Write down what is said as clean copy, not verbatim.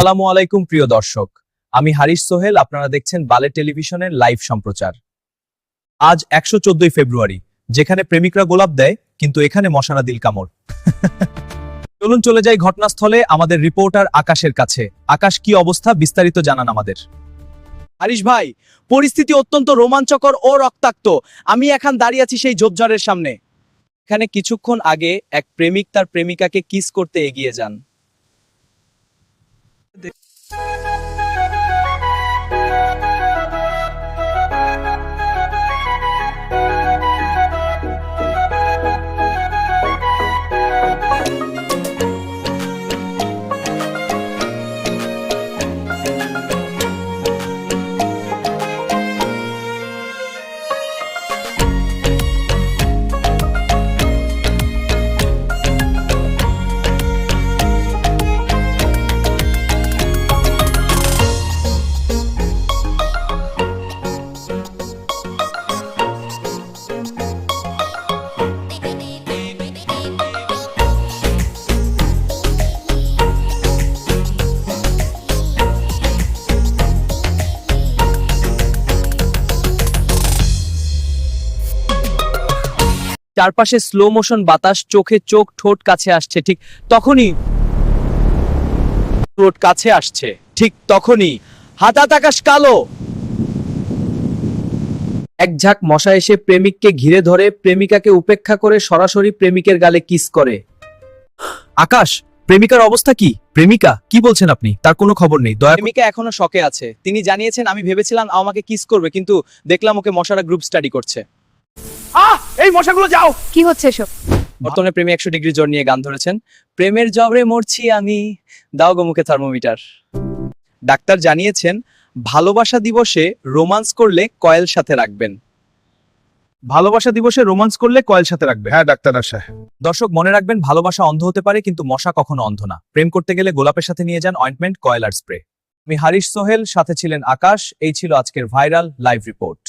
আসসালামু আলাইকুম প্রিয় দর্শক, আমি হারিস সোহেল। আপনারা দেখছেন বালে টেলিভিশনের লাইভ সম্প্রচার। আজ 114 ফেব্রুয়ারি, যেখানে প্রেমিকরা গোলাপ দেয় কিন্তু এখানে মশারা দিল কামড়। চলুন চলে যাই ঘটনাস্থলে আমাদের রিপোর্টার আকাশের কাছে। আকাশ, কি অবস্থা, বিস্তারিত জানান আমাদের। হারিস ভাই, পরিস্থিতি অত্যন্ত রোমাঞ্চকর ও রক্তাক্ত। আমি এখন দাঁড়িয়ে আছি সেই ঝোপঝাড়ের সামনে। এখানে কিছুক্ষণ আগে এক প্রেমিক তার প্রেমিকাকে কিস করতে এগিয়ে যান। চারপাশে স্লো মোশন বাতাস, চোখে চোখ, ঠোঁট কাছে আসছে। ঠিক তখনই হঠাৎ আকাশ কালো। এক ঝাঁক মশা এসে প্রেমিককে ঘিরে ধরে, প্রেমিকাকে উপেক্ষা করে সরাসরি প্রেমিকের গালে কিস করে। আকাশ, প্রেমিকার অবস্থা কি? প্রেমিকা কি বলছেন আপনি? তার কোনো খবর নেই। প্রেমিকা এখনো শকে আছে। তিনি জানিয়েছেন, আমি ভেবেছিলাম আমাকে কিস করবে, কিন্তু দেখলাম ওকে মশারা গ্রুপ স্টাডি করছে। এই মশাগুলো যাও। কি হচ্ছে এসব? বর্তমানে প্রেমী 100 ডিগ্রি জ্বর নিয়ে গান ধরেছেন। প্রেমের জ্বরে মরছি আমি, দাও গো মুখে থার্মোমিটার। ডাক্তার জানিয়েছেন, ভালোবাসা দিবসে রোমান্স করলে কয়েল সাথে রাখবেন। ভালোবাসা দিবসে রোমান্স করলে কয়েল সাথে রাখবে। হ্যাঁ ডাক্তার সাহেব। দর্শক, মনে রাখবেন, ভালোবাসা অন্ধ হতে পারে কিন্তু মশা কখনো অন্ধ না। প্রেম করতে গেলে গোলাপের সাথে নিয়ে যান অয়েন্টমেন্ট, কয়েল আর স্প্রে। আমি হারিস সোহেল, সাথে ছিলেন আকাশ। এই ছিল আজকের ভাইরাল লাইভ রিপোর্ট।